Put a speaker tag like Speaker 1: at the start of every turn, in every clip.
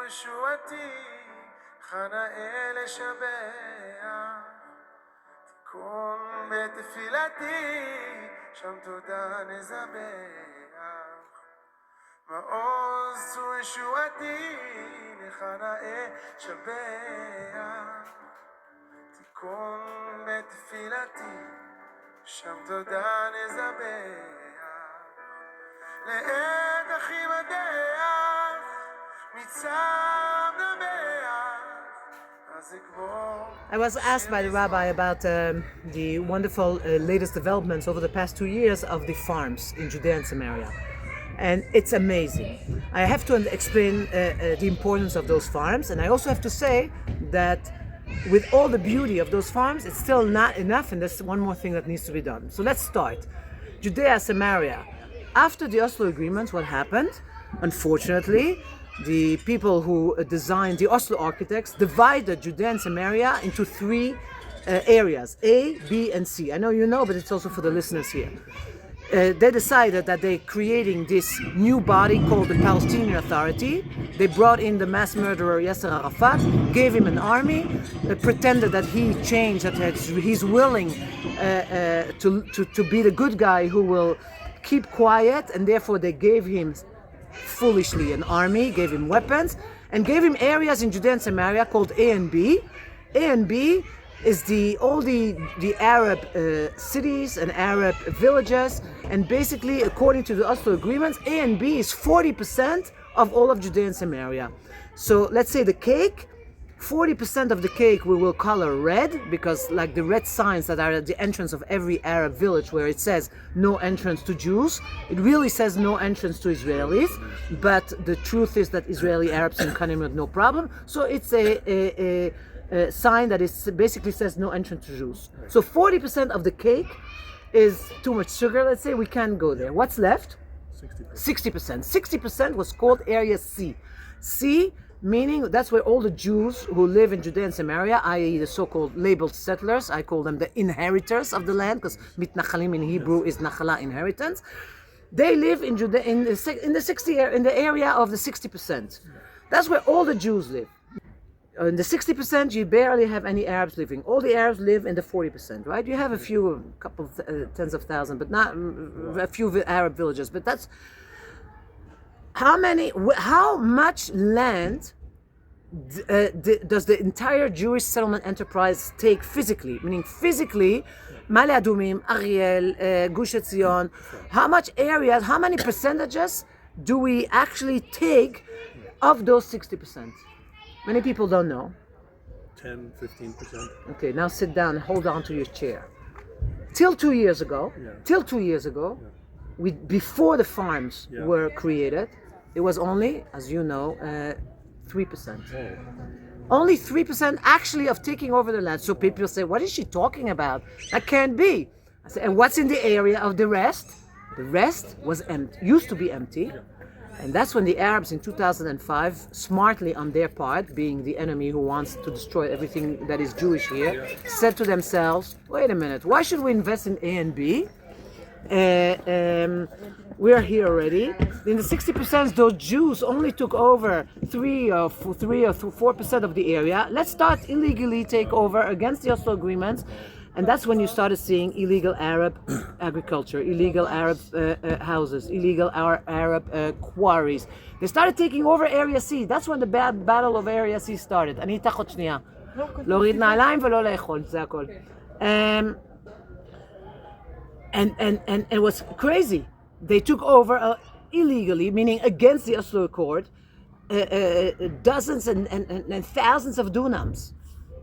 Speaker 1: ישועתי, חנאה לשבח. תיקון בתפילתי, שם תודה נזבח. מעוז צור ישועתי, לחנאה שבח. תיקון בתפילתי, שם תודה נזבח. לעת אחי מדח, מצב נבח, אז אגבור.
Speaker 2: I was asked by the rabbi about the wonderful latest developments over the past 2 years of the farms in Judea and Samaria. And it's amazing. I have to explain the importance of those farms, and I also have to say that with all the beauty of those farms, it's still not enough, and there's one more thing that needs to be done. So let's start. Judea, Samaria. After the Oslo agreements, what happened? Unfortunately, the people who designed, the Oslo architects, divided Judea and Samaria into three areas, A, B, and C. I know you know, but it's also for the listeners here. They decided that they're creating this new body called the Palestinian Authority. They brought in the mass murderer Yasser Arafat, gave him an army, pretended that he changed, that he's willing to be the good guy who will keep quiet, and therefore they gave him foolishly an army, gave him weapons, and gave him areas in Judea and Samaria called A and B. A and B is all the Arab cities and Arab villages, and basically according to the Oslo agreements, A and B is 40% of all of Judea and Samaria. So let's say the cake, 40% of the cake we will color red, because like the red signs that are at the entrance of every Arab village where it says no entrance to Jews, it really says no entrance to Israelis, but the truth is that Israeli Arabs can come in with no problem, so it's a sign that is basically says no entrance to Jews. So 40% of the cake is too much sugar, let's say, we can't go there. What's left? 60%. 60% was called area C. C meaning that's where all the Jews who live in Judea and Samaria, i.e. the so-called labeled settlers, I call them the inheritors of the land, because mitnachalim in Hebrew is nachala, inheritance. They live in Judea in the area of the 60%. That's where all the Jews live. In the 60%, you barely have any Arabs living. All the Arabs live in the 40%, right? You have a couple tens of thousands, but not a few Arab villages. But that's how much land does the entire Jewish settlement enterprise take physically? Meaning physically, Ma'ale Adumim, Ariel, Gush Etzion, how much areas, how many percentages do we actually take of those 60%? Many people don't know.
Speaker 3: 10, 15%.
Speaker 2: Okay, now sit down and hold on to your chair. Till 2 years ago, before the farms were created, it was only, as you know, 3%. Only 3% actually of taking over the land. So people say, what is she talking about? That can't be. I say, and what's in the area of the rest? The rest was empty, used to be empty. And that's when the Arabs in 2005, smartly on their part, being the enemy who wants to destroy everything that is Jewish here, said to themselves, wait a minute, why should we invest in A and B? We are here already. In the 60%, those Jews only took over 3 or 4% of the area. Let's start illegally take over against the Oslo agreements. And that's when you started seeing illegal Arab agriculture, illegal Arab houses, illegal Arab quarries. They started taking over Area C. That's when the battle of Area C started. אני איתך עוד שנייה. להוריד נעליים ולא לאכול, זה הכל. And it was crazy. They took over illegally, meaning against the Oslo Accord, dozens and thousands of dunams.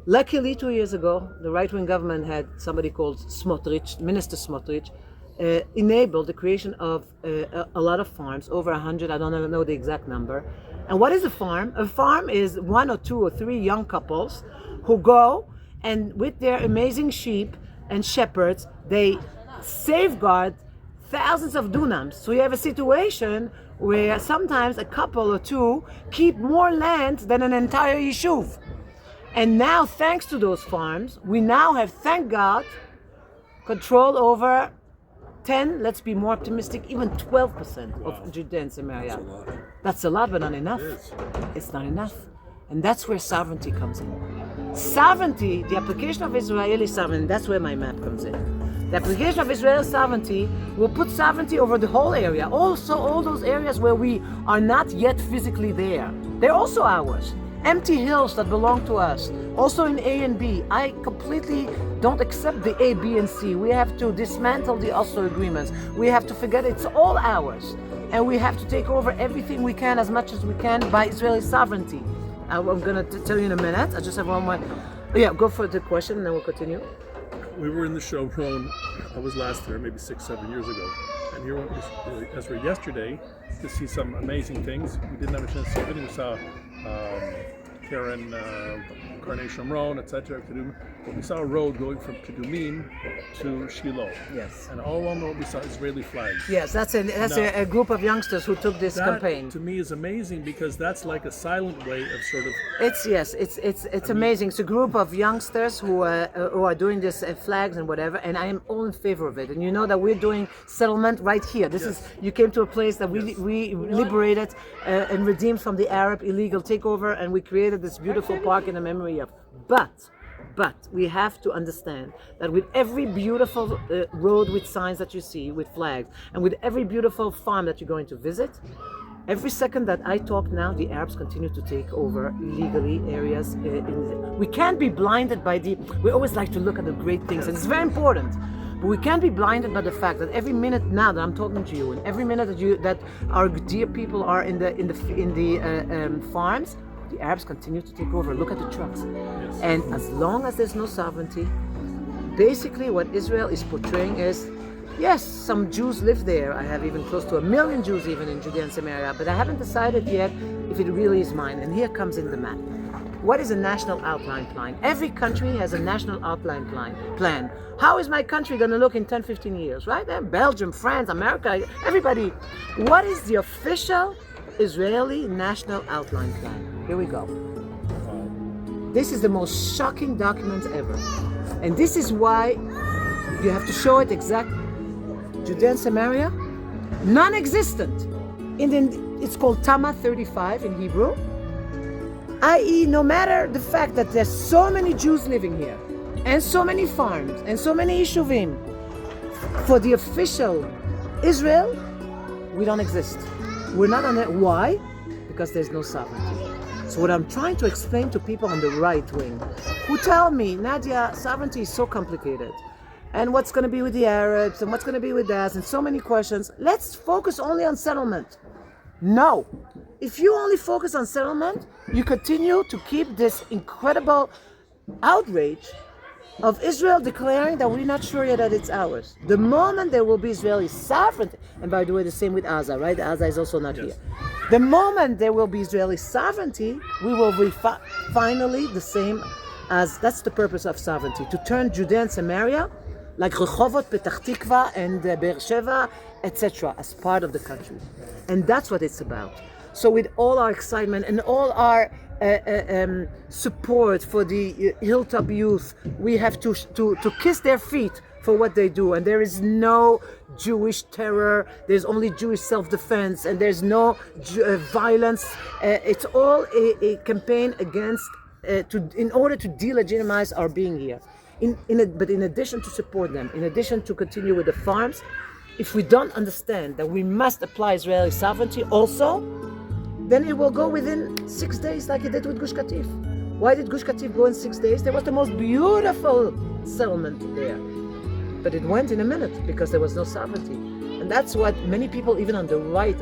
Speaker 2: Luckily, 2 years ago, the right-wing government had somebody called Smotrich, Minister Smotrich, enabled the creation of a lot of farms, over 100, I don't know the exact number. And what is a farm? A farm is 1 or 2 or 3 young couples who go and with their amazing sheep and shepherds, they safeguard thousands of dunams. So you have a situation where sometimes a couple or 2 keep more land than an entire yishuv. And now, thanks to those farms, we now have, thank God, control over 10, let's be more optimistic, even 12% of Judea and Samaria.
Speaker 3: That's a lot.
Speaker 2: That's a lot, but not enough.
Speaker 3: It is.
Speaker 2: It's not enough. And that's where sovereignty comes in. Sovereignty, the application of Israeli sovereignty, that's where my map comes in. The application of Israeli sovereignty will put sovereignty over the whole area. Also, all those areas where we are not yet physically there. They're also ours. Empty hills that belong to us. Also in A and B. I completely don't accept the A, B, and C. We have to dismantle the Oslo agreements. We have to forget it's all ours. And we have to take over everything we can as much as we can by Israeli sovereignty. I'm going to tell you in a minute. I just have one more. Yeah, go for the question and then we'll continue.
Speaker 3: We were in the showroom, I was last there, maybe 6-7 years ago. And here was Ezra yesterday to see some amazing things. We didn't have a chance to see everything. We saw Karen, Carnation Roan, etc. But we saw a road going from Kedumim to Shiloh.
Speaker 2: Yes.
Speaker 3: And all along the road we saw Israeli flags.
Speaker 2: Yes, that's a group of youngsters who took this campaign.
Speaker 3: To me is amazing because that's like a silent way of sort of.
Speaker 2: It's amazing. It's a group of youngsters who are doing this flags and whatever, and I am all in favor of it. And you know that we're doing settlement right here. This is you came to a place that we liberated and redeemed from the Arab illegal takeover, and we created this beautiful park in the memory of. But we have to understand that with every beautiful road with signs that you see, with flags, and with every beautiful farm that you're going to visit, every second that I talk now, the Arabs continue to take over illegally areas. We can't be blinded by we always like to look at the great things, and it's very important. But we can't be blinded by the fact that every minute now that I'm talking to you, and every minute that our dear people are in the farms, the Arabs continue to take over. Look at the trucks.
Speaker 3: Yes.
Speaker 2: And as long as there's no sovereignty, basically what Israel is portraying is, yes, some Jews live there. I have even close to 1 million Jews even in Judea and Samaria, but I haven't decided yet if it really is mine. And here comes in the map. What is a national outline plan? Every country has a national outline plan. How is my country going to look in 10, 15 years, right? Belgium, France, America, everybody. What is the official Israeli national outline plan? Here we go. This is the most shocking document ever. And this is why you have to show it exact. Judea and Samaria, non-existent. It's called Tama 35 in Hebrew. I.e., no matter the fact that there's so many Jews living here, and so many farms, and so many Yishuvim, for the official Israel, we don't exist. We're not on it. Why? Because there's no sovereignty. So what I'm trying to explain to people on the right wing, who tell me, Nadia, sovereignty is so complicated. And what's going to be with the Arabs, and what's going to be with us, and so many questions. Let's focus only on settlement. No. If you only focus on settlement, you continue to keep this incredible outrage of Israel declaring that we're not sure yet that it's ours. The moment there will be Israeli sovereignty, and by the way, the same with Gaza, right? Gaza is also not here. The moment there will be Israeli sovereignty, we will be finally the same as, that's the purpose of sovereignty, to turn Judea and Samaria, like Rehovot, Petach Tikva, and Be'er Sheva, etc., as part of the country. And that's what it's about. So with all our excitement and all our support for the hilltop youth, we have to kiss their feet for what they do. And there is no Jewish terror, there's only Jewish self-defense, and there's no violence. It's all a campaign against, in order to delegitimize our being here. But in addition to support them, in addition to continue with the farms, if we don't understand that we must apply Israeli sovereignty also, then it will go within 6 days like it did with Gush Katif. Why did Gush Katif go in 6 days? There was the most beautiful settlement there. But it went in a minute because there was no sovereignty. And that's what many people, even on the right,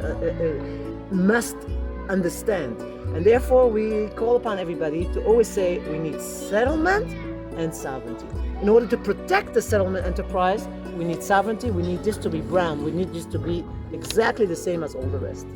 Speaker 2: must understand. And therefore we call upon everybody to always say we need settlement and sovereignty. In order to protect the settlement enterprise, we need sovereignty, we need this to be brown, we need this to be exactly the same as all the rest.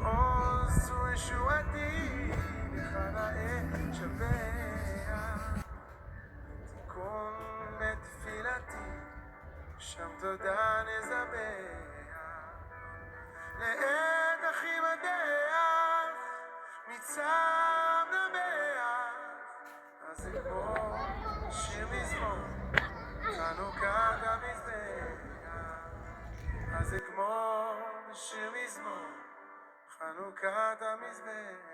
Speaker 1: עוז וישועתי, לך נאה שווה. תיקון בתפילתי, שם תודה נזבח. לעת אחי בדרך, מצב נבח, אז אגמור שיר מזמור, חנוכת המזבח. אז אגמור שיר מזמור, חנוכת המזבח.